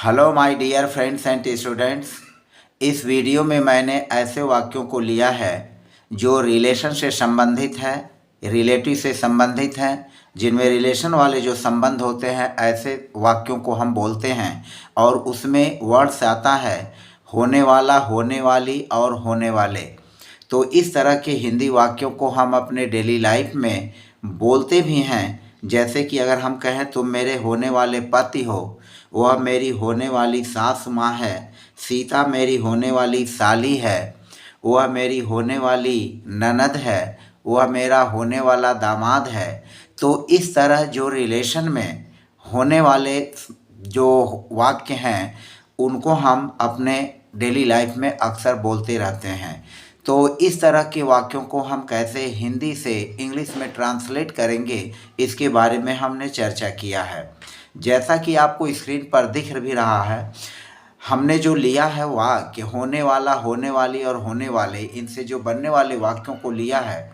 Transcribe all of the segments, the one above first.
Hello my dear friends and students. इस video में मैंने ऐसे वाक्यों को लिया है जो रिलेशन से संबंधित है, रिलेटिव से संबंधित हैं। जिनमें रिलेशन वाले जो संबंध होते हैं ऐसे वाक्यों को हम बोलते हैं और उसमें वर्ड्स आता है होने वाला, होने वाली और होने वाले। तो इस तरह के हिंदी वाक्यों को हम अपने डेली लाइफ में बोलते भी हैं। जैसे कि अगर हम कहें तुम मेरे होने वाले पति हो, वह मेरी होने वाली सास माँ है। सीता मेरी होने वाली साली है, वह मेरी होने वाली ननद है। वह मेरा होने वाला दामाद है। तो इस तरह जो रिलेशन में होने वाले जो वाक्य हैं उनको हम अपने डेली लाइफ में अक्सर बोलते रहते हैं। तो इस तरह के वाक्यों को हम कैसे हिंदी से इंग्लिश में ट्रांसलेट करेंगे, इसके बारे में हमने चर्चा किया है। जैसा कि आपको स्क्रीन पर दिख भी रहा है, हमने जो लिया है वाक्य होने वाला, होने वाली और होने वाले, इनसे जो बनने वाले वाक्यों को लिया है,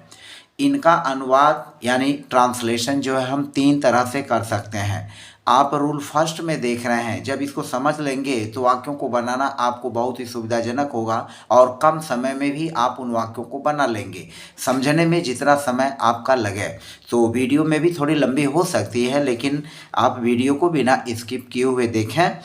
इनका अनुवाद यानी ट्रांसलेशन जो है हम 3 तरह से कर सकते हैं। आप रूल फर्स्ट में देख रहे हैं। जब इसको समझ लेंगे तो वाक्यों को बनाना आपको बहुत ही सुविधाजनक होगा और कम समय में भी आप उन वाक्यों को बना लेंगे। समझने में जितना समय आपका लगे, तो वीडियो में भी थोड़ी लंबी हो सकती है, लेकिन आप वीडियो को बिना स्किप किए हुए देखें।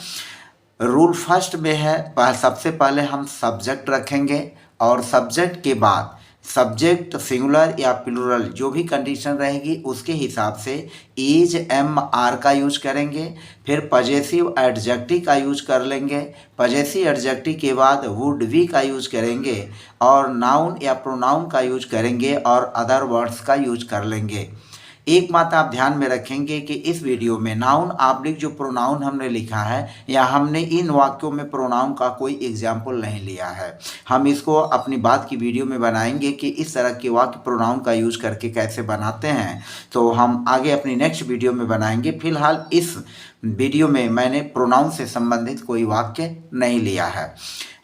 रूल फर्स्ट में है, सबसे पहले हम सब्जेक्ट रखेंगे और सब्जेक्ट के बाद सब्जेक्ट सिंगुलर या प्लूरल जो भी कंडीशन रहेगी उसके हिसाब से इज एम आर का यूज करेंगे। फिर पजेसिव एडजेक्टिव का यूज कर लेंगे। पजेसिव एडजेक्टिव के बाद वुड बी का यूज करेंगे और नाउन या प्रोनाउन का यूज करेंगे और अदर वर्ड्स का यूज कर लेंगे। एक बात आप ध्यान में रखेंगे कि इस वीडियो में नाउन ऑब्लिक जो प्रोनाउन हमने लिखा है, या हमने इन वाक्यों में प्रोनाउन का कोई एग्जाम्पल नहीं लिया है। हम इसको अपनी बात की वीडियो में बनाएंगे कि इस तरह के वाक्य प्रोनाउन का यूज करके कैसे बनाते हैं, तो हम आगे अपनी नेक्स्ट वीडियो में बनाएंगे। फिलहाल इस वीडियो में मैंने प्रोनाउन से संबंधित कोई वाक्य नहीं लिया है।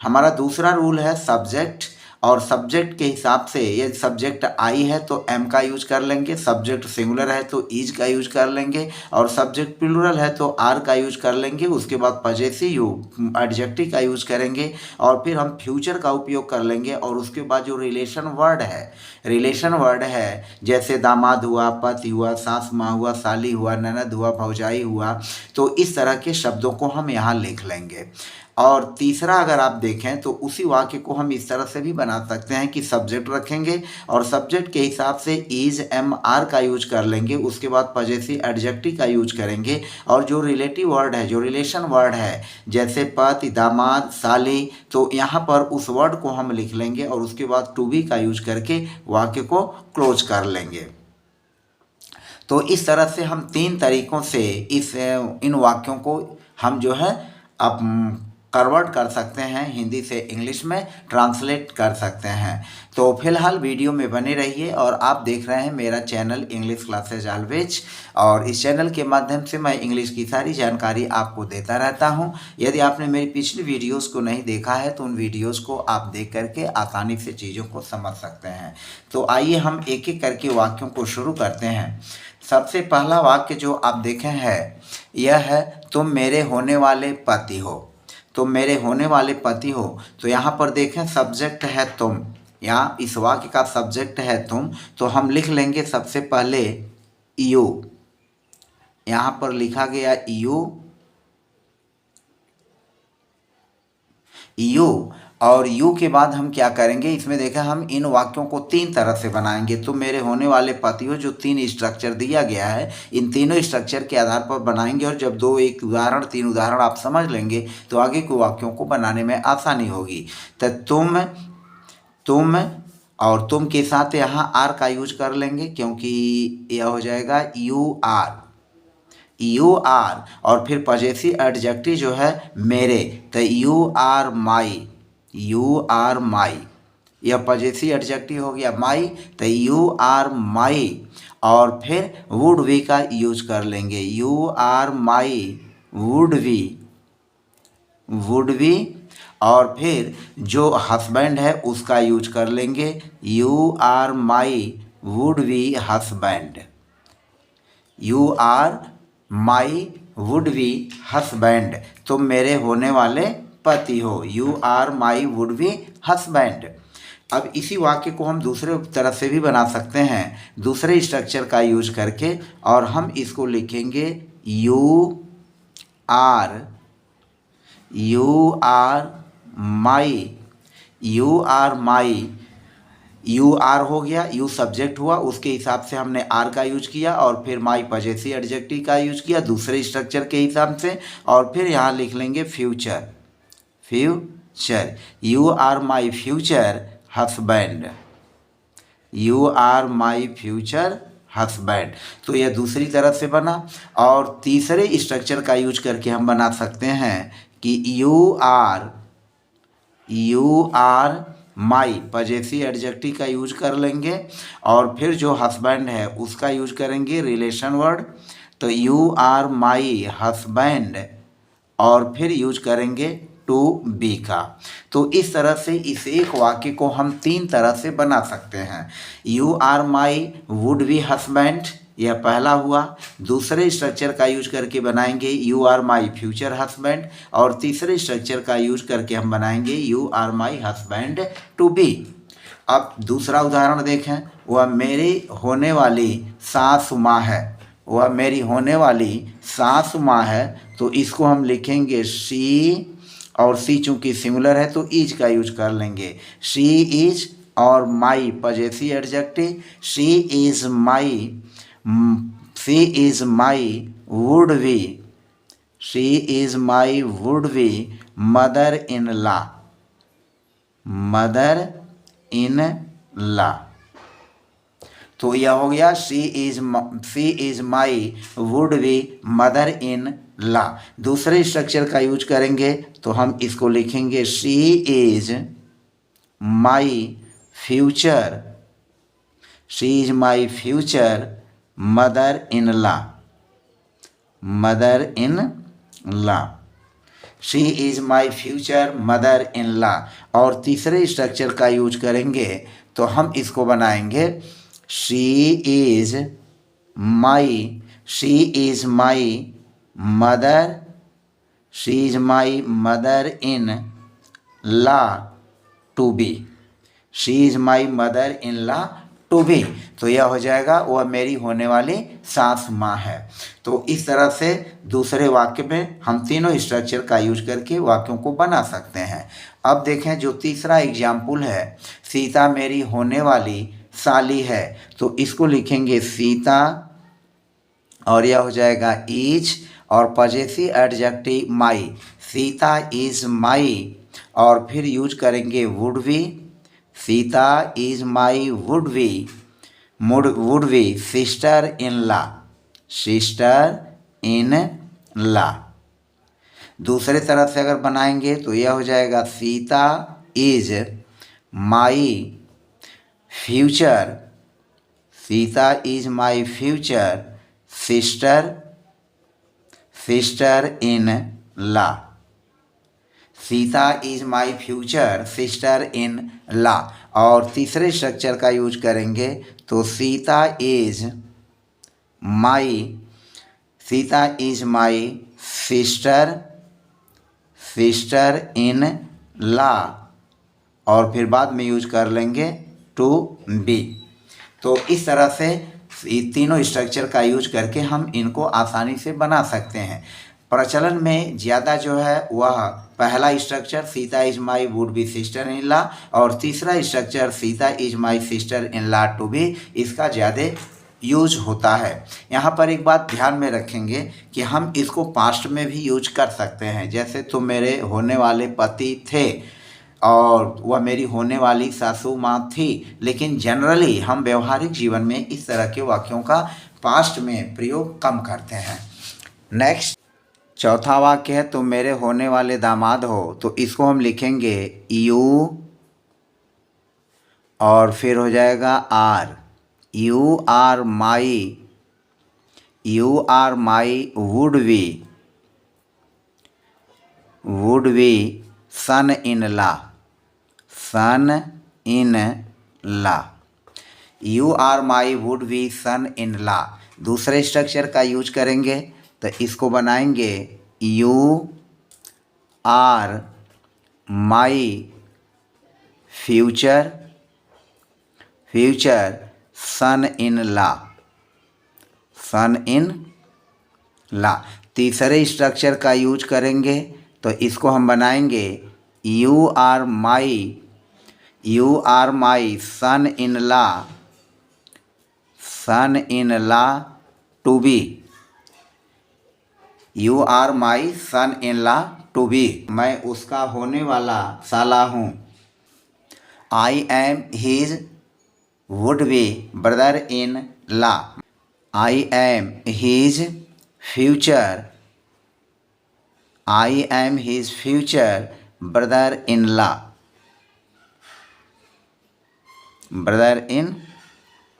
हमारा दूसरा रूल है सब्जेक्ट, और सब्जेक्ट के हिसाब से ये सब्जेक्ट आई है तो एम का यूज कर लेंगे, सब्जेक्ट सिंगुलर है तो इज का यूज कर लेंगे, और सब्जेक्ट प्लूरल है तो आर का यूज कर लेंगे। उसके बाद पजेसिव एडजेक्टिव का यूज करेंगे और फिर हम फ्यूचर का उपयोग कर लेंगे। और उसके बाद जो रिलेशन वर्ड है जैसे दामाद हुआ, पति हुआ, सास माँ हुआ, साली हुआ, ननद हुआ, भौजाई हुआ, तो इस तरह के शब्दों को हम यहाँ लिख लेंगे। और तीसरा अगर आप देखें तो उसी वाक्य को हम इस तरह से भी बना सकते हैं कि सब्जेक्ट रखेंगे और सब्जेक्ट के हिसाब से इज एम आर का यूज कर लेंगे। उसके बाद पजेसिव एडजेक्टिव का यूज करेंगे और जो रिलेटिव वर्ड है, जो रिलेशन वर्ड है जैसे पति, दामाद, साली, तो यहाँ पर उस वर्ड को हम लिख लेंगे और उसके बाद टू बी का यूज करके वाक्य को क्लोज कर लेंगे। तो इस तरह से हम 3 तरीक़ों से इन वाक्यों को हम जो है अब कन्वर्ट कर सकते हैं, हिंदी से इंग्लिश में ट्रांसलेट कर सकते हैं। तो फिलहाल वीडियो में बने रहिए और आप देख रहे हैं मेरा चैनल इंग्लिश क्लासेज ऑलवेज, और इस चैनल के माध्यम से मैं इंग्लिश की सारी जानकारी आपको देता रहता हूं। यदि आपने मेरी पिछली वीडियोस को नहीं देखा है तो उन वीडियोस को आप देख करके आसानी से चीज़ों को समझ सकते हैं। तो आइए हम एक एक करके वाक्यों को शुरू करते हैं। सबसे पहला वाक्य जो आप देखें है, यह है तुम मेरे होने वाले पति हो। तुम मेरे होने वाले पति हो, तो यहाँ पर देखें सब्जेक्ट है तुम, यहाँ इस वाक्य का सब्जेक्ट है तुम, तो हम लिख लेंगे सबसे पहले यू। यहाँ पर लिखा गया यू, और यू के बाद हम क्या करेंगे, इसमें देखा हम इन वाक्यों को 3 तरह से बनाएंगे। तुम मेरे होने वाले पति हो, जो 3 स्ट्रक्चर दिया गया है, इन तीनों स्ट्रक्चर के आधार पर बनाएंगे। और जब 3 उदाहरण आप समझ लेंगे तो आगे के वाक्यों को बनाने में आसानी होगी। तो तुम और तुम के साथ यहाँ आर का यूज कर लेंगे क्योंकि यह हो जाएगा यू आर, और फिर पजेसिव एडजेक्टिव जो है मेरे, तो यू आर माई, यह पजेसिव एडजेक्टिव हो गया माई, तो यू आर माई। और फिर वुड बी का यूज कर लेंगे, you are my would be. और फिर जो हस्बैंड है उसका यूज कर लेंगे, you are my would be husband, you are my would be husband, तुम मेरे होने वाले पति हो। You are my would be husband. अब इसी वाक्य को हम दूसरे तरह से भी बना सकते हैं, दूसरे स्ट्रक्चर का यूज करके, और हम इसको लिखेंगे you are my, you are my. You are हो गया, यू सब्जेक्ट हुआ, उसके हिसाब से हमने आर का यूज किया, और फिर माई पजेसिव एडजेक्टिव का यूज किया दूसरे स्ट्रक्चर के हिसाब से, और फिर यहाँ लिख लेंगे future. Future, you are my future husband, you are my future husband. तो यह दूसरी तरह से बना। और तीसरे स्ट्रक्चर का यूज करके हम बना सकते हैं कि you are my possessive adjective का यूज कर लेंगे, और फिर जो हस्बैंड है उसका यूज करेंगे रिलेशन वर्ड। तो यू आर माई हस्बैंड, और फिर यूज करेंगे टू बी का। तो इस तरह से इस एक वाक्य को हम तीन तरह से बना सकते हैं। You are my would be husband, यह पहला हुआ। दूसरे स्ट्रक्चर का यूज करके बनाएंगे you are my future husband, और तीसरे स्ट्रक्चर का यूज करके हम बनाएंगे you are my husband to be. अब दूसरा उदाहरण देखें, वह मेरी होने वाली सासु माँ है, वह मेरी होने वाली सासु माँ है। तो इसको हम लिखेंगे शी, और सी चूँकि सिमिलर है तो इज का यूज कर लेंगे। शी इज और my possessive adjective, she is my would be, she is my would be mother in law, mother in law. तो यह हो गया she is my would be mother in law. दूसरे structure का use करेंगे तो हम इसको लिखेंगे she is my future, she is my future mother in law, mother in law. She is my future mother in law. और तीसरे structure का यूज करेंगे तो हम इसको बनाएंगे she is my mother, she is my mother in law to be, she is my mother in law to be. तो यह हो जाएगा वह मेरी होने वाली सास माँ है। तो इस तरह से दूसरे वाक्य में हम तीनों स्ट्रक्चर का यूज करके वाक्यों को बना सकते हैं। अब देखें जो तीसरा एग्जाम्पल है, सीता मेरी होने वाली साली है। तो इसको लिखेंगे सीता, और यह हो जाएगा इज और possessive adjective my, Sita is माई, और फिर यूज करेंगे would be, Sita is my would be sister in law, sister in law. दूसरे तरह से अगर बनाएंगे तो यह हो जाएगा Sita is my future, Sita is my future sister in law, Sita is my future sister in law. और तीसरे स्ट्रक्चर का यूज करेंगे तो Sita is my sister in law, और फिर बाद में यूज कर लेंगे टू बी। तो इस तरह से तीनों स्ट्रक्चर का यूज करके हम इनको आसानी से बना सकते हैं। प्रचलन में ज़्यादा जो है वह पहला structure Sita is my would be sister in law, और तीसरा structure Sita is my sister in law to be, इसका ज़्यादा यूज होता है। यहाँ पर एक बात ध्यान में रखेंगे कि हम इसको पास्ट में भी यूज कर सकते हैं, जैसे तुम मेरे होने वाले पति थे और वह मेरी होने वाली सासू माँ थी। लेकिन जनरली हम व्यवहारिक जीवन में इस तरह के वाक्यों का पास्ट में प्रयोग कम करते हैं। नेक्स्ट चौथा वाक्य है तुम मेरे होने वाले दामाद हो। तो इसको हम लिखेंगे यू और फिर हो जाएगा are, you are my would be son in law, you are my would be son in law. दूसरे स्ट्रक्चर का यूज करेंगे तो इसको बनाएंगे you are my future son in law. Son in law. तीसरे स्ट्रक्चर का यूज करेंगे तो इसको हम बनाएंगे you are my son in law to be. You are my son in law to be. मैं उसका होने वाला साला हूँ। I am his would be brother in law. I am his future brother in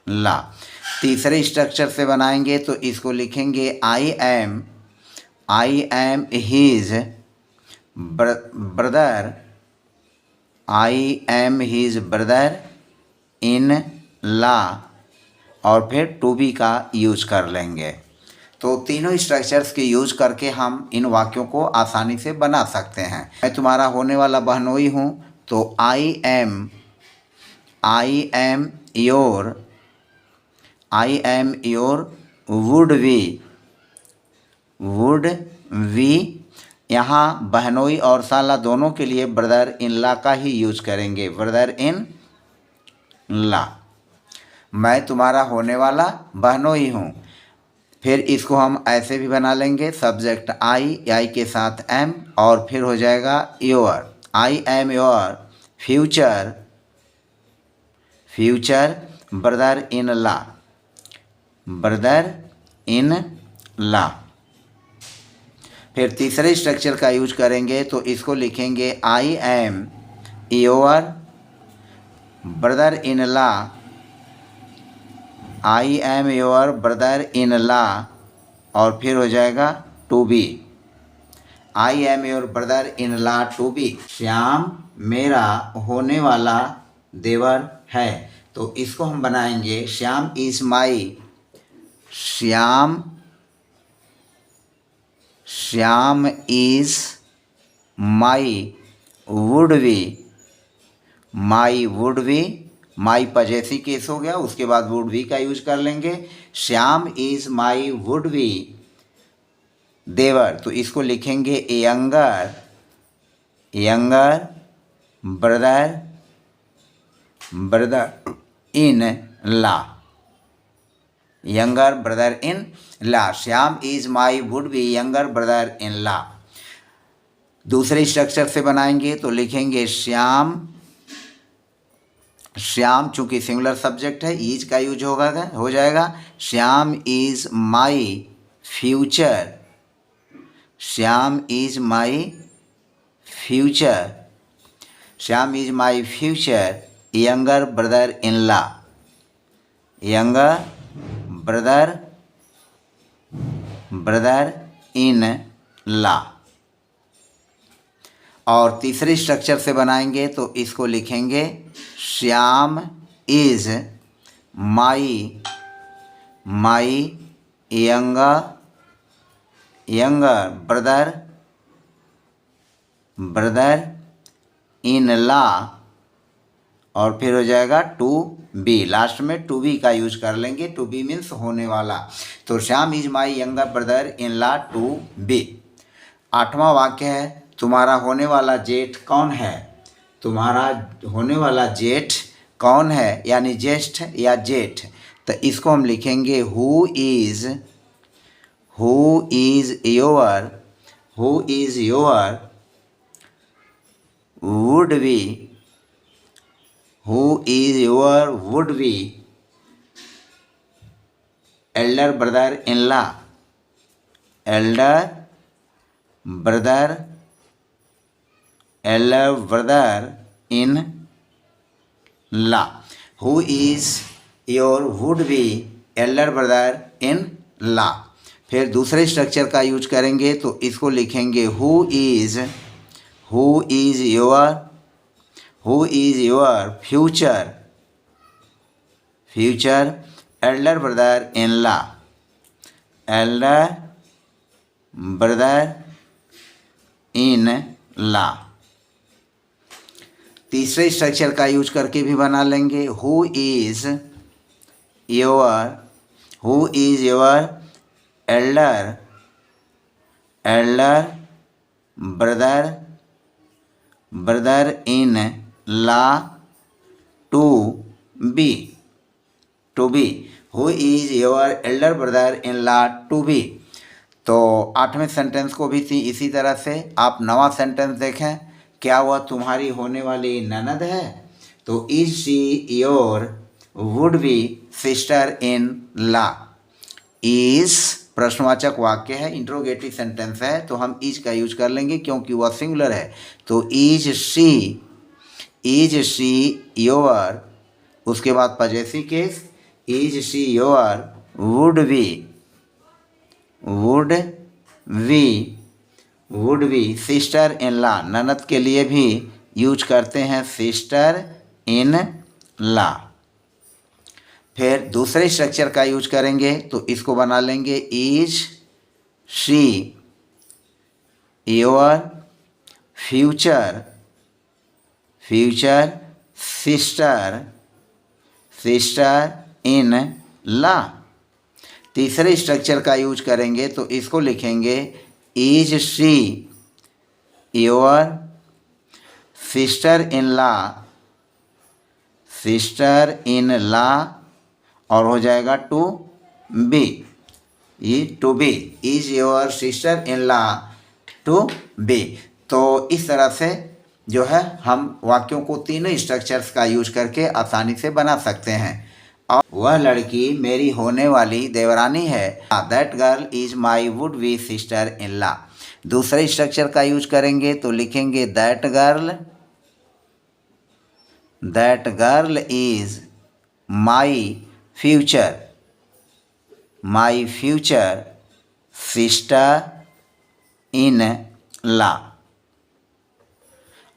law. तीसरे structure से बनाएंगे तो इसको लिखेंगे I am his brother in law और फिर टू बी का यूज कर लेंगे। तो तीनों स्ट्रक्चर्स के यूज करके हम इन वाक्यों को आसानी से बना सकते हैं। मैं तुम्हारा होने वाला बहनोई हूँ तो I am your would be. यहाँ बहनोई और साला दोनों के लिए ब्रदर इन लॉ का ही यूज करेंगे। Brother in law. मैं तुम्हारा होने वाला बहनोई हूँ। फिर इसको हम ऐसे भी बना लेंगे, सब्जेक्ट आई के साथ एम और फिर हो जाएगा your. I am your future brother in law. फिर तीसरे स्ट्रक्चर का यूज करेंगे तो इसको लिखेंगे I am your brother in law और फिर हो जाएगा to be. I am your brother in law to be. Shyam मेरा होने वाला देवर है तो इसको हम बनाएंगे Shyam is my would be. My possessive case हो गया, उसके बाद वुड बी का यूज कर लेंगे। Shyam is my would be देवर तो इसको लिखेंगे younger brother in law. Younger brother in law. Shyam is my would be younger brother in law. दूसरे स्ट्रक्चर से बनाएंगे तो लिखेंगे श्याम चूंकि सिंगुलर सब्जेक्ट है इज का यूज हो जाएगा। Shyam is my future younger brother in law. और तीसरे स्ट्रक्चर से बनाएंगे तो इसको लिखेंगे Shyam is my younger brother in law और फिर हो जाएगा टू बी। लास्ट में टू बी का यूज कर लेंगे। टू बी मीन्स होने वाला। तो Shyam is my younger brother in law to be. आठवां वाक्य है तुम्हारा होने वाला जेठ कौन है। तुम्हारा होने वाला जेठ कौन है यानी ज्येष्ठ या जेठ। तो इसको हम लिखेंगे who is your would be elder brother in law. Who is your would be elder brother in law. फिर दूसरे स्ट्रक्चर का यूज करेंगे तो इसको लिखेंगे who is your future elder brother in law. Brother in law. तीसरे structure का use करके भी बना लेंगे, who is your elder brother in law to be. Who is your elder brother in law to be. तो 8वें sentence को भी इसी तरह से आप 9वां सेंटेंस देखें, क्या वह तुम्हारी होने वाली ननद है? तो is she your would be sister in law. Is प्रश्नवाचक वाक्य है, इंट्रोगेटिव सेंटेंस है, तो हम इज का यूज कर लेंगे क्योंकि वह सिंगुलर है। तो इज शी योर, उसके बाद possessive case, is she your would be sister in law. ननद के लिए भी यूज करते हैं सिस्टर इन लॉ। फिर दूसरे स्ट्रक्चर का यूज करेंगे तो इसको बना लेंगे, is she your future sister in law. तीसरे स्ट्रक्चर का यूज करेंगे तो इसको लिखेंगे, is she your sister in law और हो जाएगा to be. To be, is your sister in law to be. तो इस तरह से जो है हम वाक्यों को तीनों स्ट्रक्चर्स का यूज करके आसानी से बना सकते हैं। और वह लड़की मेरी होने वाली देवरानी है। That girl is my would be sister in law. दूसरे स्ट्रक्चर का यूज करेंगे तो लिखेंगे, that girl is my future sister in law.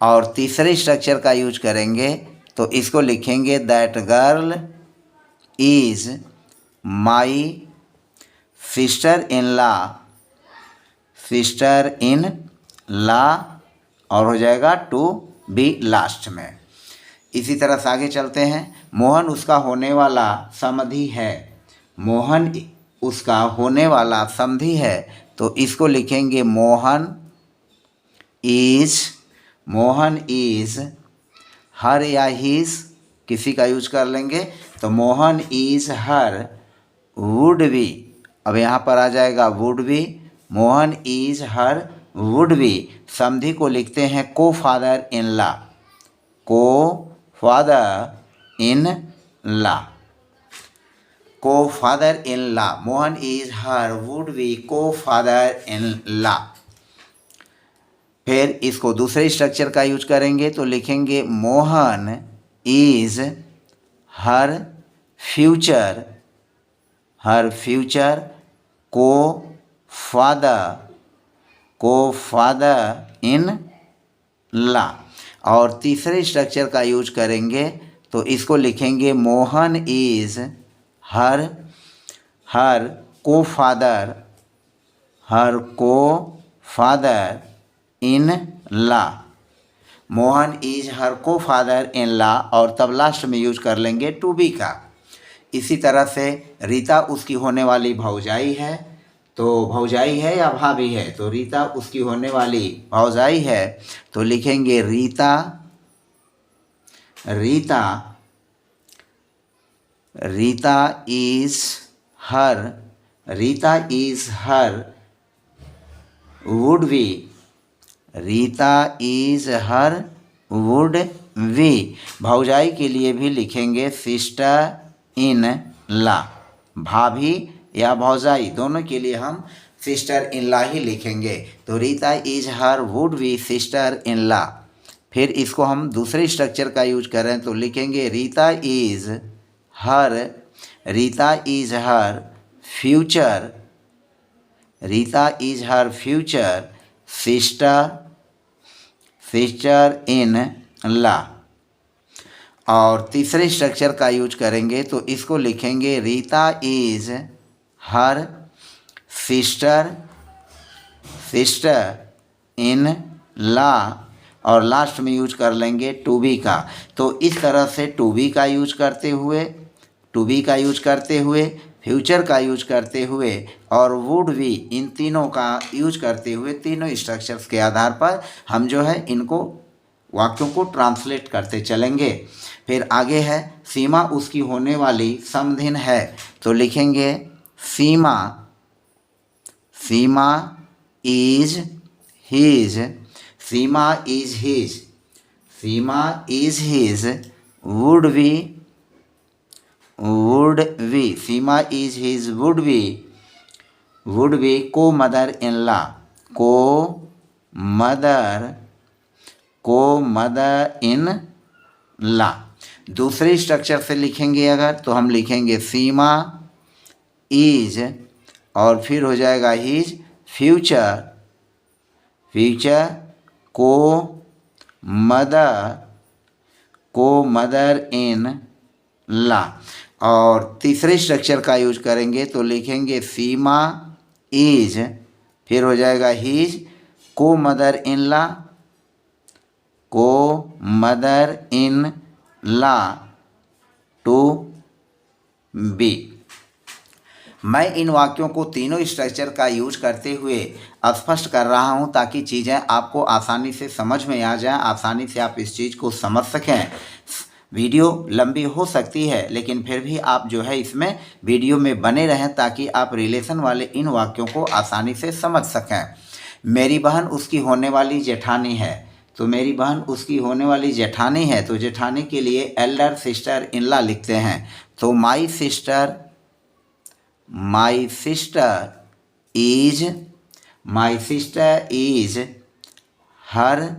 और तीसरे स्ट्रक्चर का यूज करेंगे तो इसको लिखेंगे, that girl is my sister in law और हो जाएगा टू बी लास्ट में। इसी तरह से आगे चलते हैं। मोहन उसका होने वाला समधी है। तो इसको लिखेंगे, मोहन इज हर या हिज, किसी का यूज कर लेंगे तो Mohan is her would B. अब यहाँ पर आ जाएगा would be. Mohan is her would B. समधी को लिखते हैं को father in law. Mohan is her would B को फादर इन लॉ। फिर इसको दूसरे स्ट्रक्चर का यूज करेंगे तो लिखेंगे, मोहन इज हर फ्यूचर को फादर इन लॉ। और तीसरे स्ट्रक्चर का यूज करेंगे तो इसको लिखेंगे, मोहन इज हर को father in law. Mohan is her को फादर इन लॉ और तब लास्ट में यूज कर लेंगे टू बी का। इसी तरह से रीता उसकी होने वाली भौजाई है। तो भौजाई है या भाभी है? तो रीता उसकी होने वाली भौजाई है तो लिखेंगे, Rita is her would B. भौजाई के लिए भी लिखेंगे सिस्टर इन लॉ। भाभी या भौजाई दोनों के लिए हम सिस्टर इन लॉ ही लिखेंगे। तो Rita is her would be sister in law. फिर इसको हम दूसरे स्ट्रक्चर का यूज करें तो लिखेंगे, Rita is her future sister in law. और तीसरे स्ट्रक्चर का यूज करेंगे तो इसको लिखेंगे, Rita is her sister in law, और लास्ट में यूज कर लेंगे टू बी का। तो इस तरह से टू बी का यूज करते हुए, फ्यूचर का यूज करते हुए और वुड बी, इन तीनों का यूज करते हुए, तीनों स्ट्रक्चर्स के आधार पर हम जो है इनको वाक्यों को ट्रांसलेट करते चलेंगे। फिर आगे है सीमा उसकी होने वाली समधिन है, तो लिखेंगे सीमा इज हिज, वुड बी को मदर इन ला। दूसरे स्ट्रक्चर से लिखेंगे अगर, तो हम लिखेंगे सीमा इज, और फिर हो जाएगा हिज, फ्यूचर को मदर इन ला। और तीसरे स्ट्रक्चर का यूज करेंगे तो लिखेंगे सीमा इज, फिर हो जाएगा हिज, को mother in law to be. मैं इन वाक्यों को तीनों स्ट्रक्चर का यूज करते हुए स्पष्ट कर रहा हूं ताकि चीज़ें आपको आसानी से समझ में आ जाएं, आसानी से आप इस चीज़ को समझ सकें। वीडियो लंबी हो सकती है लेकिन फिर भी आप जो है इसमें वीडियो में बने रहें ताकि आप रिलेशन वाले इन वाक्यों को आसानी से समझ सकें। मेरी बहन उसकी होने वाली जेठानी है, तो मेरी बहन उसकी होने वाली जेठानी है, तो जेठानी के लिए एल्डर सिस्टर इन लॉ लिखते हैं। तो माई सिस्टर इज हर,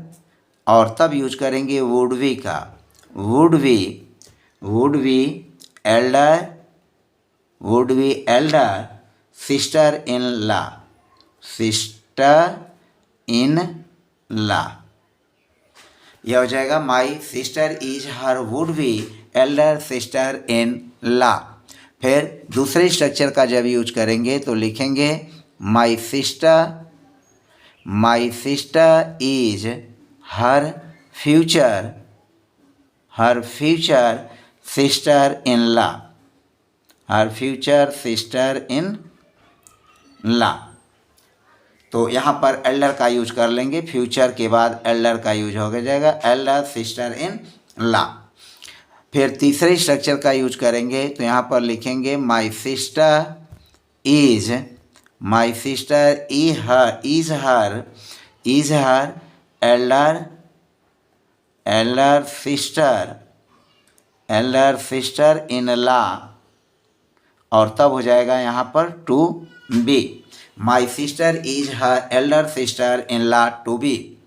और तब यूज करेंगे वुड बी का, would be Elder sister in law. यह हो जाएगा माई sister is her would be Elder sister in law. फिर दूसरे स्ट्रक्चर का जब यूज करेंगे तो लिखेंगे my sister is her future sister in law. तो यहाँ पर एल्डर का यूज कर लेंगे, फ्यूचर के बाद एल्डर का यूज हो जाएगा एल्डर सिस्टर इन लॉ। फिर तीसरे स्ट्रक्चर का यूज करेंगे तो यहाँ पर लिखेंगे my sister is her elder sister in law, और तब हो जाएगा यहाँ पर to be. My sister is her elder sister in law to be.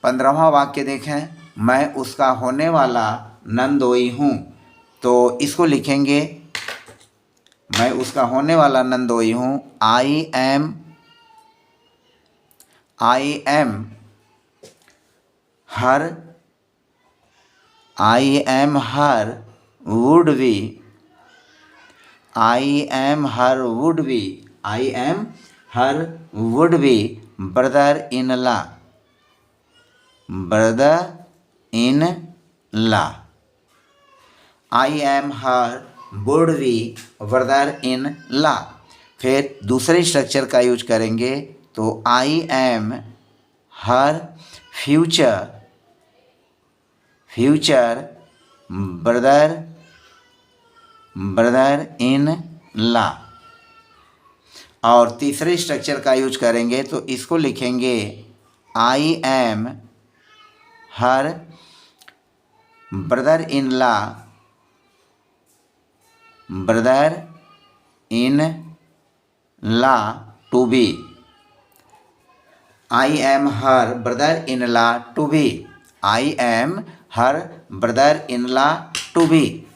15वां वाक्य देखें, मैं उसका होने वाला नंदोई हूँ, तो इसको लिखेंगे मैं उसका होने वाला नंदोई हूँ, I am her would be brother in law. I am her would be brother in law. फिर दूसरे स्ट्रक्चर का यूज करेंगे तो I am her future brother in law. और तीसरे स्ट्रक्चर का यूज करेंगे तो इसको लिखेंगे I am her brother in law to be. I am her brother in law to be. I am her brother in law to B.